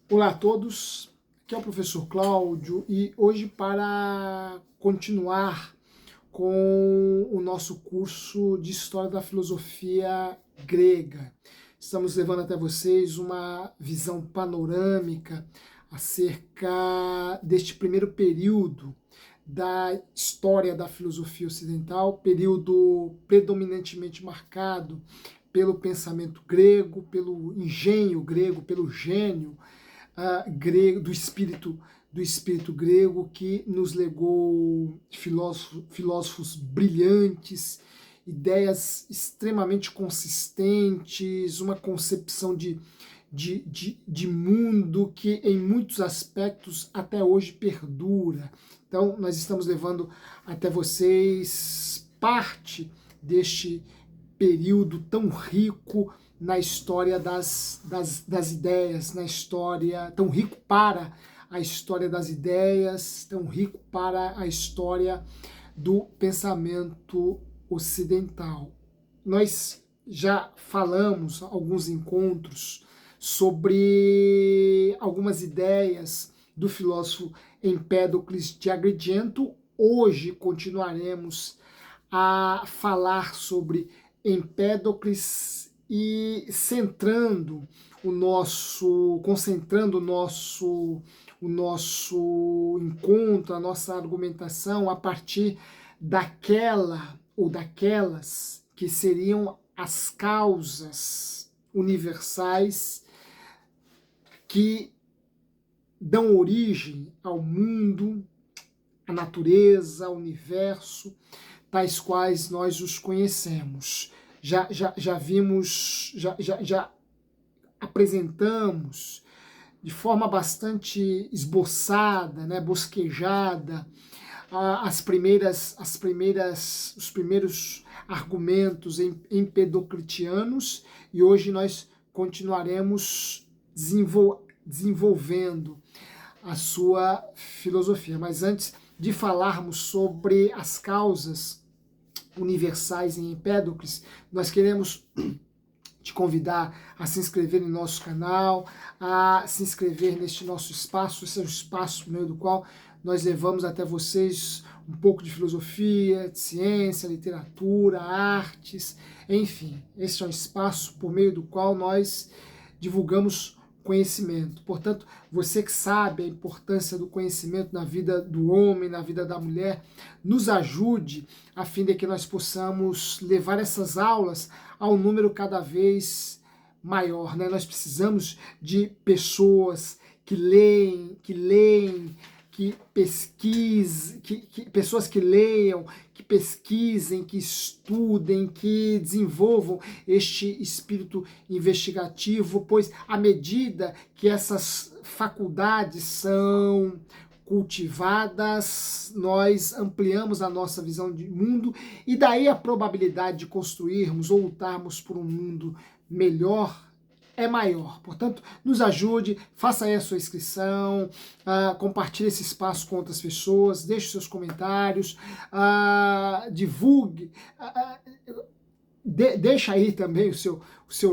Olá a todos, aqui é o professor Cláudio e hoje para continuar com o nosso curso de História da Filosofia Grega. Estamos levando até vocês uma visão panorâmica acerca deste primeiro período da história da filosofia ocidental, período predominantemente marcado pelo pensamento grego, pelo engenho grego, pelo gênio grego, do espírito grego, que nos legou filósofos brilhantes, ideias extremamente consistentes, uma concepção de mundo que em muitos aspectos até hoje perdura. Então nós estamos levando até vocês parte deste período tão rico na história das ideias, na história, tão rico para a história das ideias, tão rico para a história do pensamento ocidental. Nós já falamos alguns encontros sobre algumas ideias do filósofo Empédocles de Agrigento. Hoje continuaremos a falar sobre Empédocles e concentrando o nosso encontro, a nossa argumentação a partir daquela ou daquelas que seriam as causas universais que dão origem ao mundo, à natureza, ao universo, tais quais nós os conhecemos. Já vimos, já apresentamos de forma bastante esboçada, né, bosquejada, os primeiros argumentos empedoclitianos, e hoje nós continuaremos desenvolvendo a sua filosofia. Mas antes de falarmos sobre as causas universais em Empédocles, nós queremos te convidar a se inscrever em nosso canal, a se inscrever neste nosso espaço. Esse é um espaço por meio do qual nós levamos até vocês um pouco de filosofia, de ciência, literatura, artes, enfim. Este é um espaço por meio do qual nós divulgamos conhecimento. Portanto, você que sabe a importância do conhecimento na vida do homem, na vida da mulher, nos ajude a fim de que nós possamos levar essas aulas a um número cada vez maior, né? Nós precisamos de pessoas que leem, que pesquisem, pessoas que leiam, que pesquisem, que estudem, que desenvolvam este espírito investigativo, pois à medida que essas faculdades são cultivadas, nós ampliamos a nossa visão de mundo e daí a probabilidade de construirmos ou lutarmos por um mundo melhor é maior. Portanto, nos ajude, faça aí a sua inscrição, compartilhe esse espaço com outras pessoas, deixe seus comentários, divulgue, deixa aí também o seu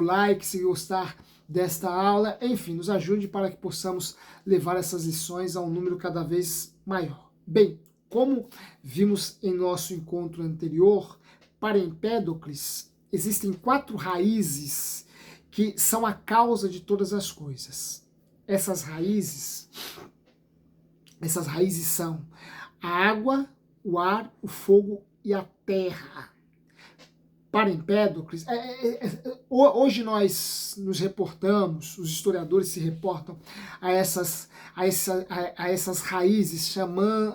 like se gostar desta aula. Enfim, nos ajude para que possamos levar essas lições a um número cada vez maior. Bem, como vimos em nosso encontro anterior, para Empédocles existem 4 raízes que são a causa de todas as coisas. Essas raízes são a água, o ar, o fogo e a terra. Para Empédocles, hoje nós nos reportamos, os historiadores se reportam a essas raízes,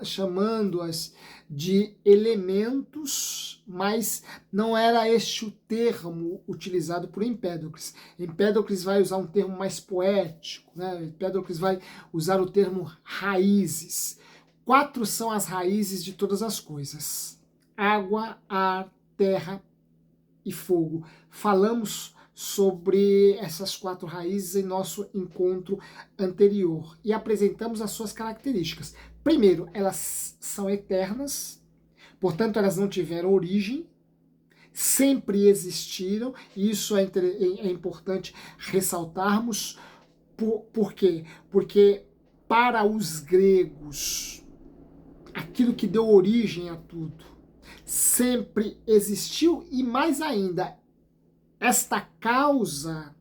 chamando-as de elementos, mas não era este o termo utilizado por Empédocles. Empédocles vai usar um termo mais poético, né? Empédocles vai usar o termo raízes. 4 são as raízes de todas as coisas: água, ar, terra e fogo. Falamos sobre essas 4 raízes em nosso encontro anterior e apresentamos as suas características. Primeiro, elas são eternas, portanto elas não tiveram origem, sempre existiram, e isso é importante ressaltarmos. Por quê? Porque para os gregos, aquilo que deu origem a tudo sempre existiu, e mais ainda, esta causa,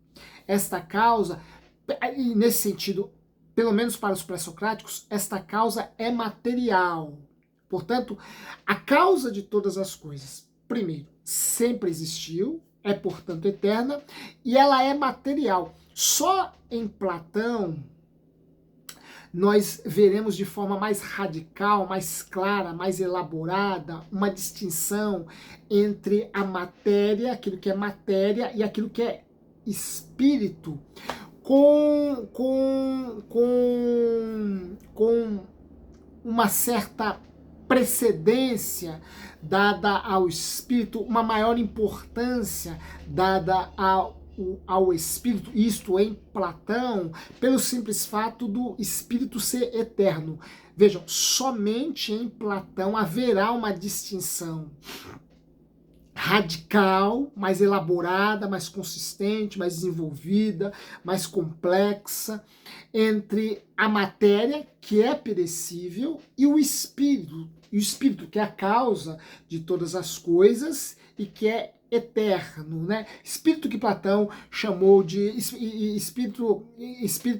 e nesse sentido, pelo menos para os pré-socráticos, esta causa é material. Portanto, a causa de todas as coisas, primeiro, sempre existiu, é portanto eterna, e ela é material. Só em Platão nós veremos de forma mais radical, mais clara, mais elaborada, uma distinção entre a matéria, aquilo que é matéria, e aquilo que é espírito, com uma certa precedência dada ao espírito, uma maior importância dada ao espírito, isto em Platão, pelo simples fato do espírito ser eterno. Vejam, somente em Platão haverá uma distinção radical, mais elaborada, mais consistente, mais desenvolvida, mais complexa, entre a matéria, que é perecível, e o espírito que é a causa de todas as coisas e que é eterno, né? Espírito que Platão chamou de espírito,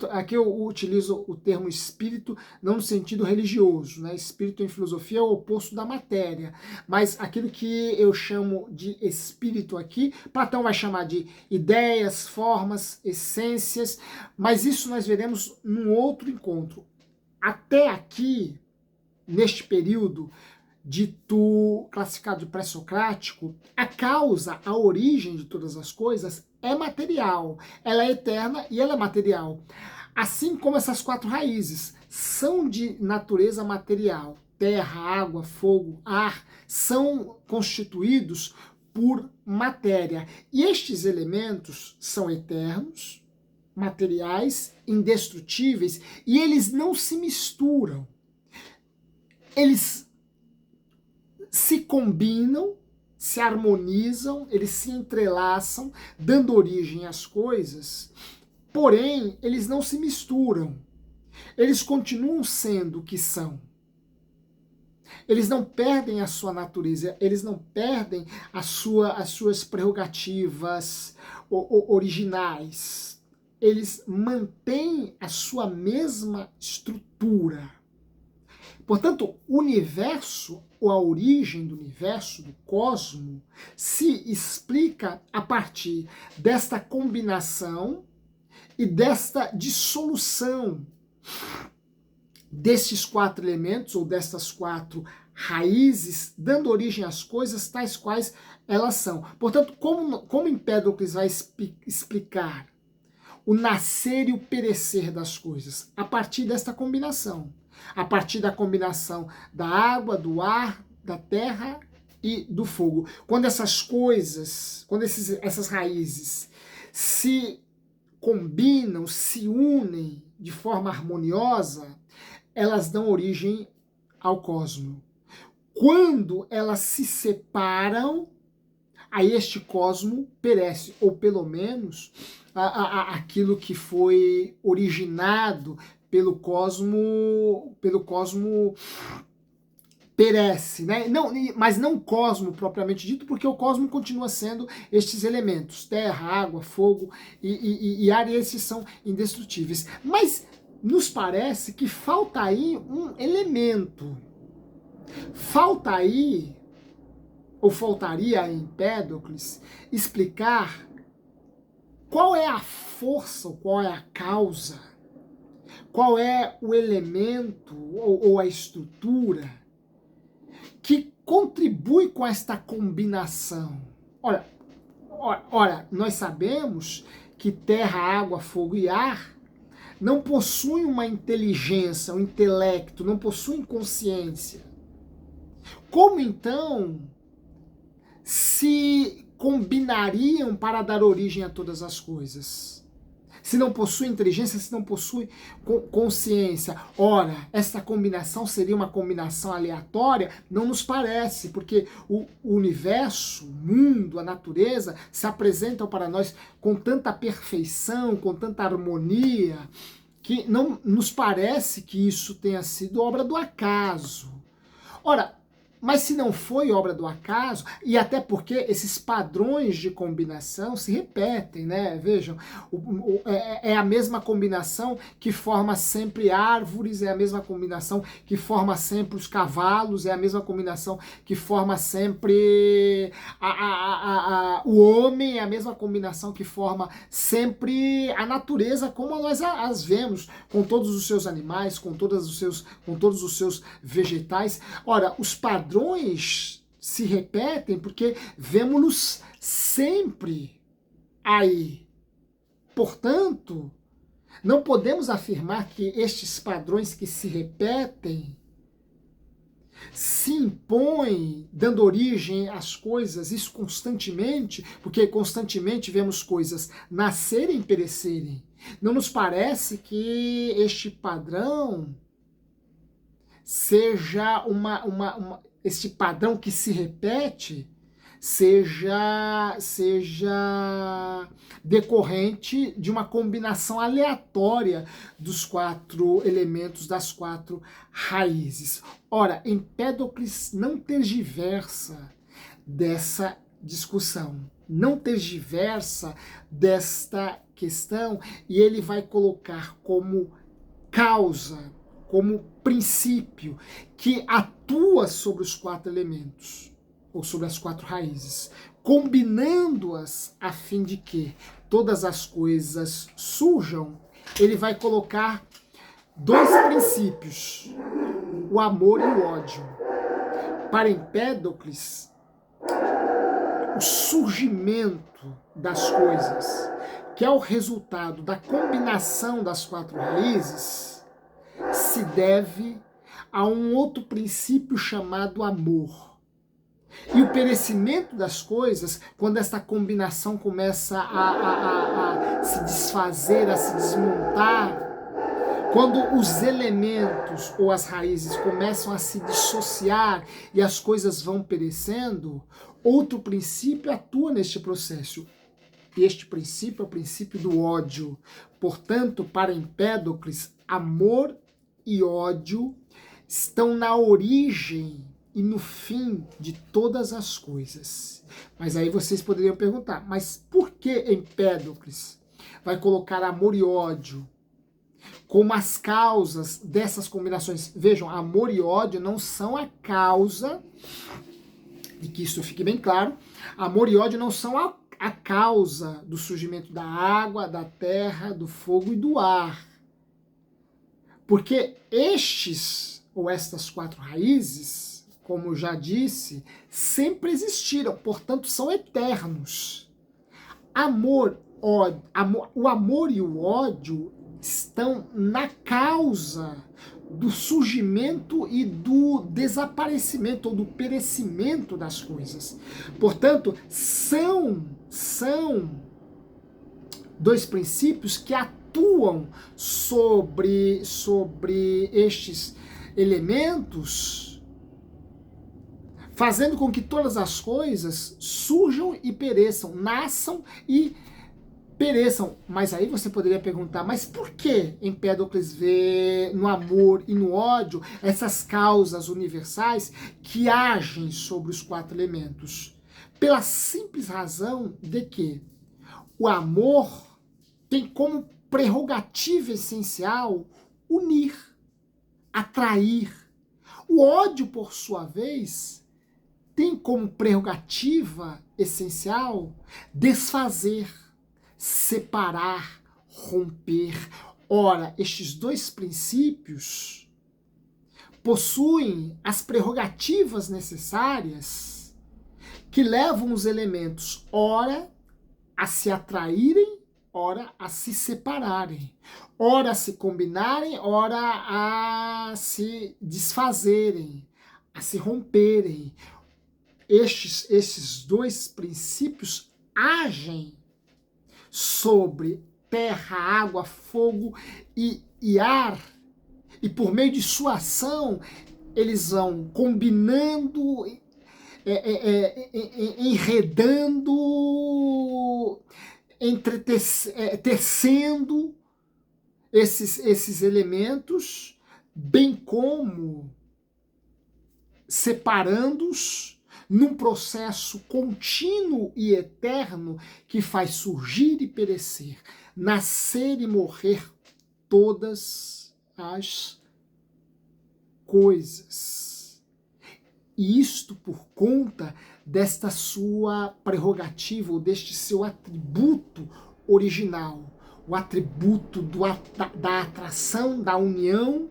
aqui eu utilizo o termo espírito não no sentido religioso, né? Espírito em filosofia é o oposto da matéria, mas aquilo que eu chamo de espírito aqui, Platão vai chamar de ideias, formas, essências, mas isso nós veremos num outro encontro. Até aqui, neste período dito classificado de pré-socrático, a causa, a origem de todas as coisas é material, ela é eterna e ela é material. Assim como essas quatro raízes são de natureza material, terra, água, fogo, ar, são constituídos por matéria. E estes elementos são eternos, materiais, indestrutíveis, e eles não se misturam. Eles se combinam, se harmonizam, eles se entrelaçam, dando origem às coisas, porém, eles não se misturam. Eles continuam sendo o que são. Eles não perdem a sua natureza, eles não perdem as suas prerrogativas originais. Eles mantêm a sua mesma estrutura. Portanto, o universo, ou a origem do universo, do cosmo, se explica a partir desta combinação e desta dissolução destes quatro elementos, ou destas quatro raízes, dando origem às coisas tais quais elas são. Portanto, como Empédocles vai explicar o nascer e o perecer das coisas? A partir desta combinação. A partir da combinação da água, do ar, da terra e do fogo. Quando essas coisas, quando essas raízes se combinam, se unem de forma harmoniosa, elas dão origem ao cosmo. Quando elas se separam, aí este cosmo perece, ou pelo menos aquilo que foi originado pelo cosmo perece, né? Não, mas não o cosmo propriamente dito, porque o cosmo continua sendo estes elementos, terra, água, fogo e ar, e esses são indestrutíveis. Mas nos parece que falta aí um elemento. Falta aí, ou faltaria a Empédocles, explicar qual é a força, ou qual é a causa, qual é o elemento ou a estrutura que contribui com esta combinação. Ora, nós sabemos que terra, água, fogo e ar não possuem uma inteligência, um intelecto, não possuem consciência. Como então se combinariam para dar origem a todas as coisas? Se não possui inteligência, se não possui consciência. Ora, essa combinação seria uma combinação aleatória? Não nos parece, porque o universo, o mundo, a natureza se apresentam para nós com tanta perfeição, com tanta harmonia, que não nos parece que isso tenha sido obra do acaso. Ora, mas se não foi obra do acaso, e até porque esses padrões de combinação se repetem, né? Vejam, é a mesma combinação que forma sempre árvores, é a mesma combinação que forma sempre os cavalos, é a mesma combinação que forma sempre o homem, é a mesma combinação que forma sempre a natureza, como nós as vemos, com todos os seus animais, com todos os seus vegetais. Ora, os padrões se repetem porque vemos-los sempre aí. Portanto, não podemos afirmar que estes padrões que se repetem se impõem, dando origem às coisas, isso constantemente, porque constantemente vemos coisas nascerem e perecerem. Não nos parece que este padrão seja este padrão que se repete seja decorrente de uma combinação aleatória dos 4 elementos, das 4 raízes. Ora, Empédocles não tergiversa dessa discussão, não tergiversa desta questão, e ele vai colocar como causa, como princípio que atua sobre os 4 elementos, ou sobre as 4 raízes, combinando-as a fim de que todas as coisas surjam. Ele vai colocar 2 princípios, o amor e o ódio. Para Empédocles, o surgimento das coisas, que é o resultado da combinação das 4 raízes, se deve a um outro princípio chamado amor. E o perecimento das coisas, quando esta combinação começa a se desfazer, a se desmontar, quando os elementos ou as raízes começam a se dissociar e as coisas vão perecendo, outro princípio atua neste processo. E este princípio é o princípio do ódio. Portanto, para Empédocles, amor e ódio estão na origem e no fim de todas as coisas. Mas aí vocês poderiam perguntar, mas por que Empédocles vai colocar amor e ódio como as causas dessas combinações? Vejam, amor e ódio não são a causa, e que isso fique bem claro, amor e ódio não são a causa do surgimento da água, da terra, do fogo e do ar. Porque estes, ou estas 4 raízes, como eu já disse, sempre existiram, portanto são eternos. O amor e o ódio estão na causa do surgimento e do desaparecimento, ou do perecimento das coisas. Portanto, são 2 princípios que atuam sobre estes elementos, fazendo com que todas as coisas surjam e pereçam, nasçam e pereçam. Mas aí você poderia perguntar, mas por que Empédocles vê no amor e no ódio essas causas universais que agem sobre os 4 elementos? Pela simples razão de que o amor tem como prerrogativa essencial unir, atrair. O ódio, por sua vez, tem como prerrogativa essencial desfazer, separar, romper. Ora, estes 2 princípios possuem as prerrogativas necessárias que levam os elementos, ora, a se atraírem, ora a se separarem, ora a se combinarem, ora a se desfazerem, a se romperem. Esses 2 princípios agem sobre terra, água, fogo e ar, e por meio de sua ação, eles vão combinando, enredando, tecendo esses elementos, bem como separando-os num processo contínuo e eterno que faz surgir e perecer, nascer e morrer todas as coisas. E isto por conta desta sua prerrogativa, ou deste seu atributo original, o atributo da atração, da união,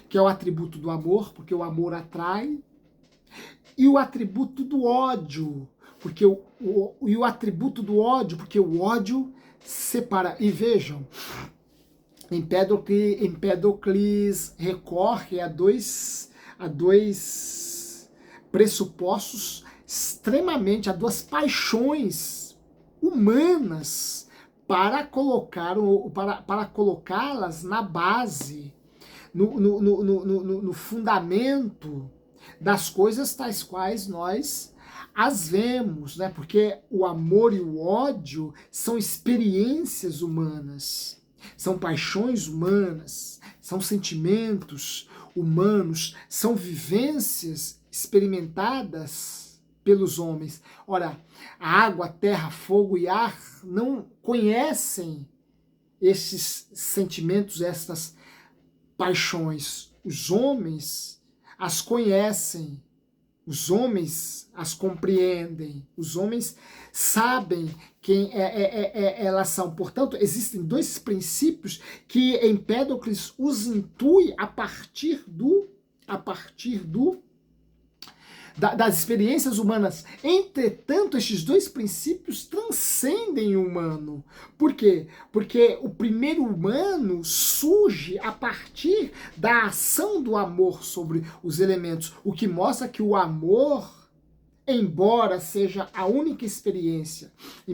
que é o atributo do amor, porque o amor atrai, e o atributo do ódio, porque o atributo do ódio, porque o ódio separa. E vejam, Empédocles recorre a dois pressupostos extremamente, a duas paixões humanas para colocá-las na base, no fundamento das coisas tais quais nós as vemos, né? Porque o amor e o ódio são experiências humanas, são paixões humanas, são sentimentos humanos, são vivências experimentadas pelos homens. Ora, a água, a terra, fogo e ar não conhecem esses sentimentos, essas paixões. Os homens as conhecem, os homens as compreendem, os homens sabem quem elas são. Portanto, existem dois princípios que Empédocles os intui a partir das experiências humanas. Entretanto, estes dois princípios transcendem o humano. Por quê? Porque o primeiro humano surge a partir da ação do amor sobre os elementos, o que mostra que o amor, embora seja a única experiência, e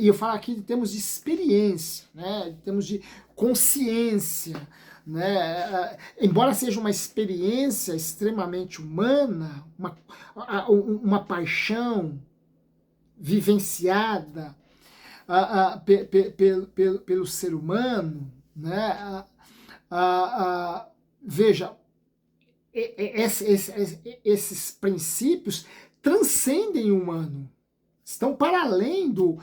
eu falo aqui em termos de experiência, né, em termos de consciência, né? Embora seja uma experiência extremamente humana, uma paixão vivenciada pelo ser humano, né? Veja, esses princípios transcendem o humano. Estão para além do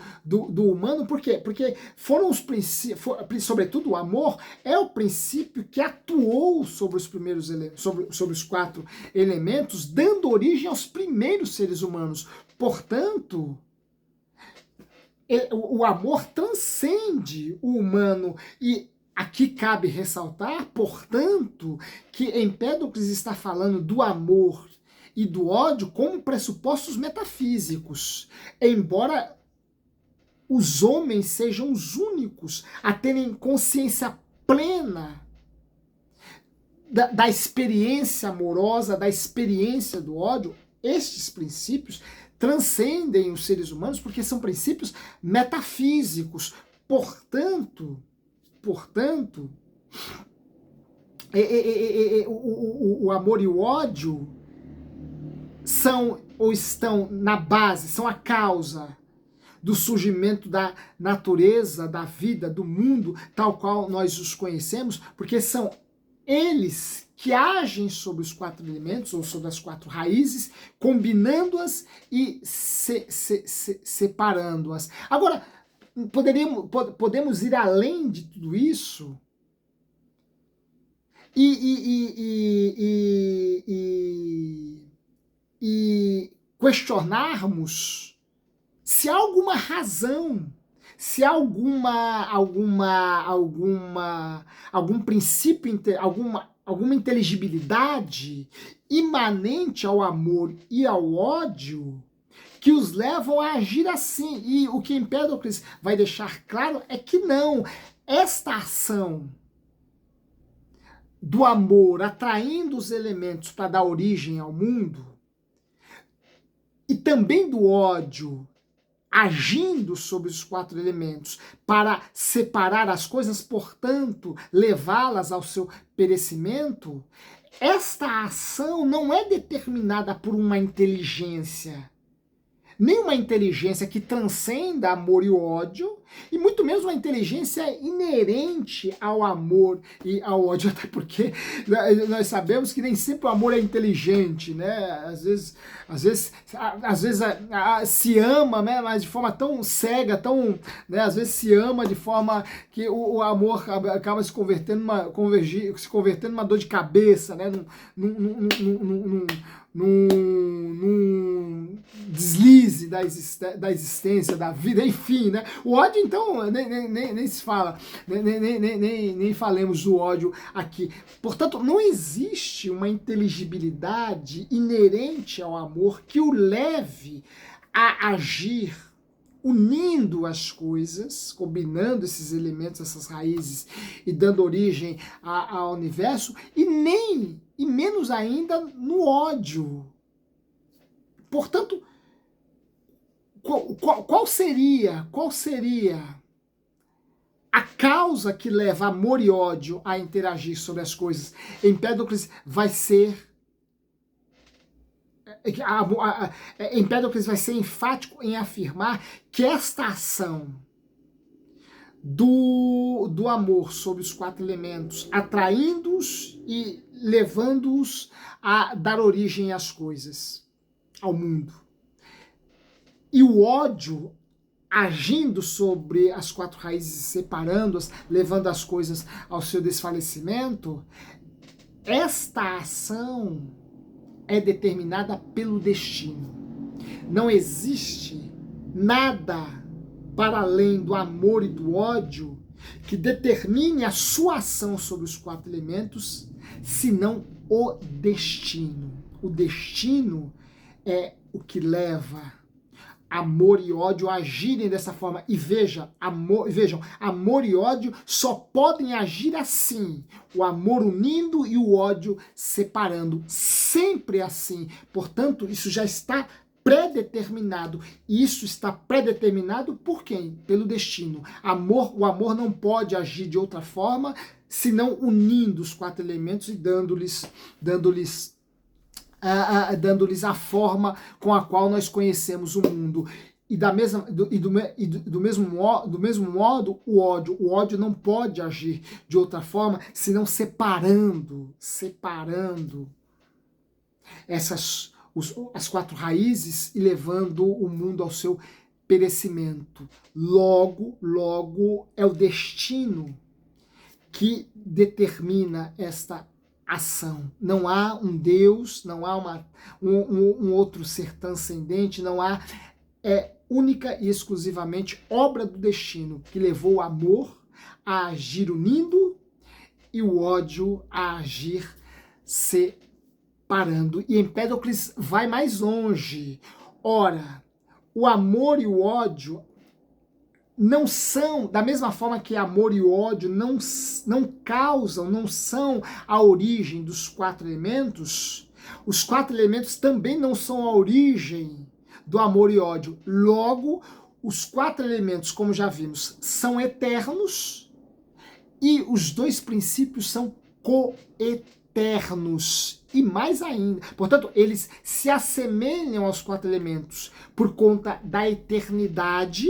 humano. Por quê? Porque foram os princípios, sobretudo o amor, é o princípio que atuou sobre os primeiros sobre os quatro elementos, dando origem aos primeiros seres humanos. Portanto, o amor transcende o humano. E aqui cabe ressaltar, portanto, que Empédocles está falando do amor e do ódio como pressupostos metafísicos, embora os homens sejam os únicos a terem consciência plena da experiência amorosa, da experiência do ódio. Estes princípios transcendem os seres humanos porque são princípios metafísicos. Portanto, o amor e o ódio são ou estão na base, são a causa do surgimento da natureza, da vida, do mundo, tal qual nós os conhecemos, porque são eles que agem sobre os quatro elementos, ou sobre as quatro raízes, combinando-as e separando-as. Agora, podemos ir além de tudo isso e questionarmos se há alguma razão, se há algum princípio, alguma inteligibilidade imanente ao amor e ao ódio que os levam a agir assim. E o que Empédocles vai deixar claro é que não. Esta ação do amor atraindo os elementos para dar origem ao mundo, e também do ódio agindo sobre os 4 elementos para separar as coisas, portanto, levá-las ao seu perecimento, esta ação não é determinada por uma inteligência, nem uma inteligência que transcenda amor e ódio, e muito menos uma inteligência inerente ao amor e ao ódio, até porque nós sabemos que nem sempre o amor é inteligente, né? Às vezes se ama, né? Mas de forma tão cega, tão, né? Às vezes se ama de forma que o amor acaba se convertendo numa dor de cabeça, né? Num deslize da existência, da vida, enfim, né? O ódio, então, nem se fala, nem falemos do ódio aqui. Portanto, não existe uma inteligibilidade inerente ao amor que o leve a agir unindo as coisas, combinando esses elementos, essas raízes e dando origem ao universo, e menos ainda no ódio. Portanto, qual seria a causa que leva amor e ódio a interagir sobre as coisas? Empédocles vai ser Empédocles vai ser enfático em afirmar que esta ação do amor sobre os 4 elementos, atraindo-os e levando-os a dar origem às coisas, ao mundo, e o ódio agindo sobre as 4 raízes, separando-as, levando as coisas ao seu desfalecimento, esta ação é determinada pelo destino. Não existe nada para além do amor e do ódio que determine a sua ação sobre os 4 elementos, senão o destino. O destino é o que leva amor e ódio a agirem dessa forma. E vejam, amor e ódio só podem agir assim. O amor unindo e o ódio separando. Sempre assim. Portanto, isso já está pré-determinado. E isso está pré-determinado por quem? Pelo destino. O amor não pode agir de outra forma, senão unindo os 4 elementos e dando-lhes a forma com a qual nós conhecemos o mundo. E do mesmo modo, o ódio não pode agir de outra forma, senão separando as 4 raízes e levando o mundo ao seu perecimento. Logo é o destino que determina esta ação. Não há um Deus, não há um outro ser transcendente, não há, única e exclusivamente obra do destino que levou o amor a agir unindo e o ódio a agir separando. E Empédocles vai mais longe. Ora, o amor e o ódio não são, da mesma forma que amor e ódio não são a origem dos 4 elementos, os 4 elementos também não são a origem do amor e ódio. Logo, os 4 elementos, como já vimos, são eternos e os 2 princípios são coeternos. E mais ainda, portanto, eles se assemelham aos 4 elementos por conta da eternidade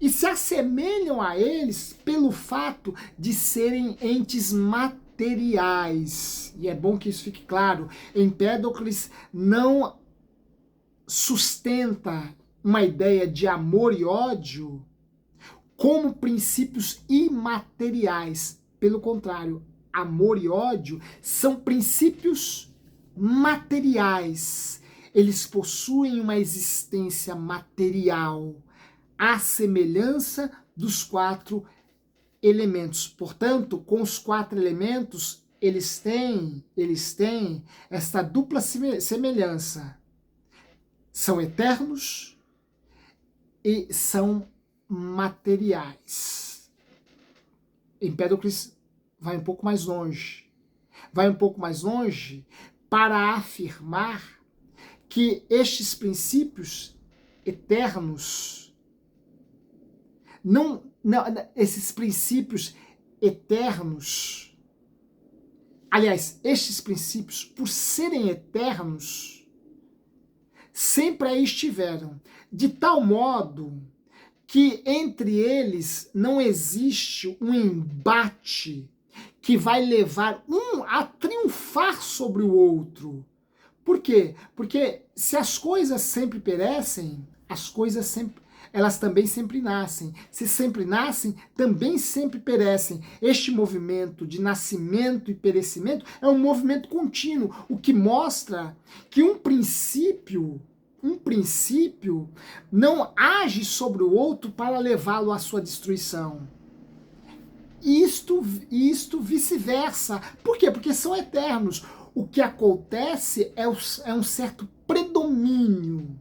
e se assemelham a eles pelo fato de serem entes materiais. E é bom que isso fique claro. Empédocles não sustenta uma ideia de amor e ódio como princípios imateriais. Pelo contrário, amor e ódio são princípios materiais. Eles possuem uma existência material, à semelhança dos 4 elementos. Portanto, com os 4 elementos, eles têm esta dupla semelhança. São eternos e são materiais. Empédocles vai um pouco mais longe. Para afirmar que estes princípios eternos esses princípios eternos, aliás, estes princípios, por serem eternos, sempre aí estiveram, de tal modo que entre eles não existe um embate que vai levar um a triunfar sobre o outro. Por quê? Porque se as coisas sempre perecem, elas também sempre nascem. Se sempre nascem, também sempre perecem. Este movimento de nascimento e perecimento é um movimento contínuo, o que mostra que um princípio não age sobre o outro para levá-lo à sua destruição. Isto vice-versa. Por quê? Porque são eternos. O que acontece é um certo predomínio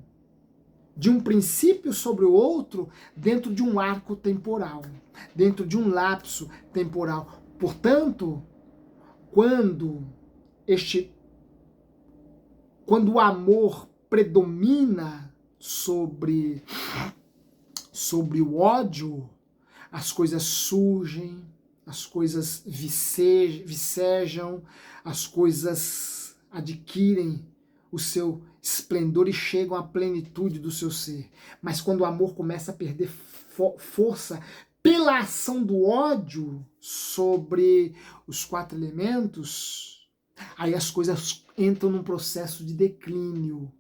de um princípio sobre o outro dentro de um arco temporal, dentro de um lapso temporal. Portanto, quando o amor predomina sobre o ódio, as coisas surgem, as coisas vicejam, as coisas adquirem o seu esplendor e chegam à plenitude do seu ser. Mas quando o amor começa a perder força pela ação do ódio sobre os 4 elementos, aí as coisas entram num processo de declínio.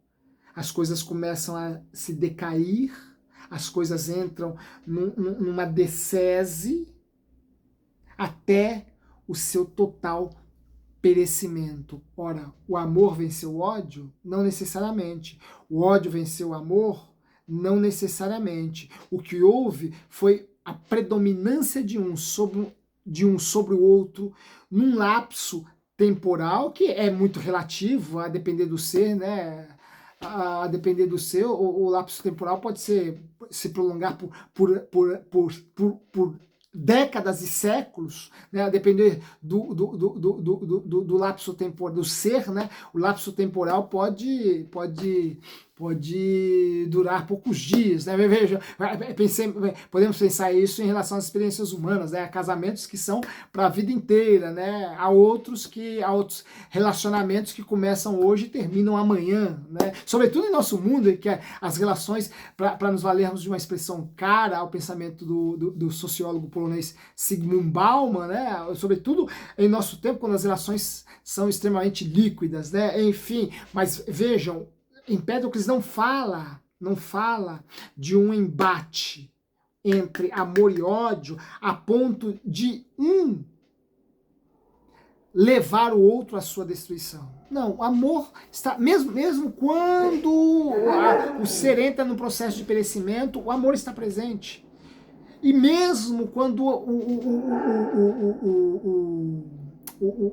As coisas começam a se decair, as coisas entram numa decese até o seu total perecimento. Ora, o amor venceu o ódio? Não necessariamente. O ódio venceu o amor? Não necessariamente. O que houve foi a predominância de um sobre o outro num lapso temporal que é muito relativo, a depender do ser, né? A depender do ser, o lapso temporal pode se prolongar por décadas e séculos, né, a depender do lapso temporal, do ser, né, o lapso temporal pode durar poucos dias, né? Veja, podemos pensar isso em relação às experiências humanas, né? Há casamentos que são para a vida inteira, né? Há outros relacionamentos que começam hoje e terminam amanhã, né? Sobretudo em nosso mundo, em que as relações, para nos valermos de uma expressão cara ao pensamento do sociólogo polonês Zygmunt Bauman, né? Sobretudo em nosso tempo, quando as relações são extremamente líquidas, né? Enfim, mas vejam, Empédocles não fala de um embate entre amor e ódio a ponto de um levar o outro à sua destruição. Não, o amor está, mesmo quando o ser entra no processo de perecimento, o amor está presente. E mesmo quando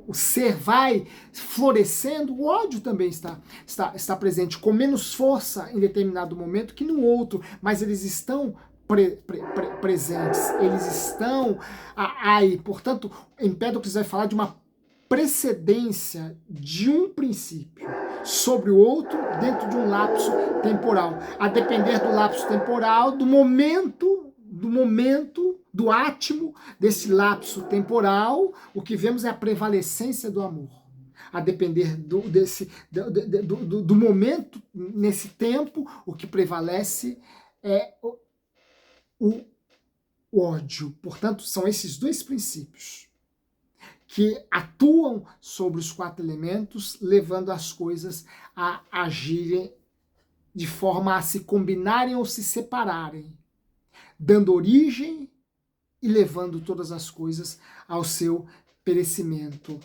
o ser vai florescendo, o ódio também está presente, com menos força em determinado momento que no outro, mas eles estão presentes, eles estão aí. Portanto, Empédocles vai falar de uma precedência de um princípio sobre o outro dentro de um lapso temporal, a depender do lapso temporal, do momento, do átimo desse lapso temporal, o que vemos é a prevalecência do amor. A depender do momento, nesse tempo, o que prevalece é o ódio. Portanto, são esses dois princípios que atuam sobre os 4 elementos, levando as coisas a agirem de forma a se combinarem ou se separarem, dando origem e levando todas as coisas ao seu perecimento.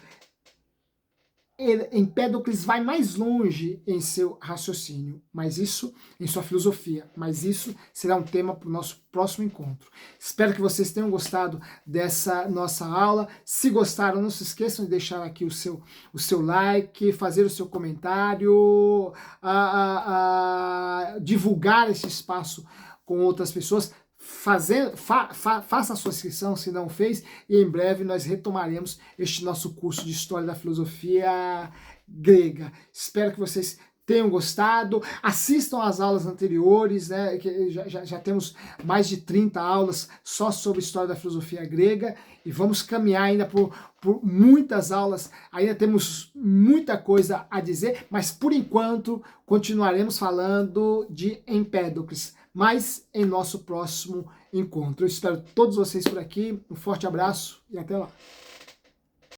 Empédocles vai mais longe em seu raciocínio, mas isso, em sua filosofia, mas isso será um tema para o nosso próximo encontro. Espero que vocês tenham gostado dessa nossa aula. Se gostaram, não se esqueçam de deixar aqui o seu like, fazer o seu comentário, divulgar esse espaço com outras pessoas. Faça a sua inscrição se não fez, e em breve nós retomaremos este nosso curso de História da Filosofia Grega. Espero que vocês tenham gostado, assistam às aulas anteriores, né, que já temos mais de 30 aulas só sobre história da filosofia grega, e vamos caminhar ainda por muitas aulas, ainda temos muita coisa a dizer, mas por enquanto continuaremos falando de Empédocles, mas em nosso próximo encontro. Eu espero todos vocês por aqui, um forte abraço e até lá.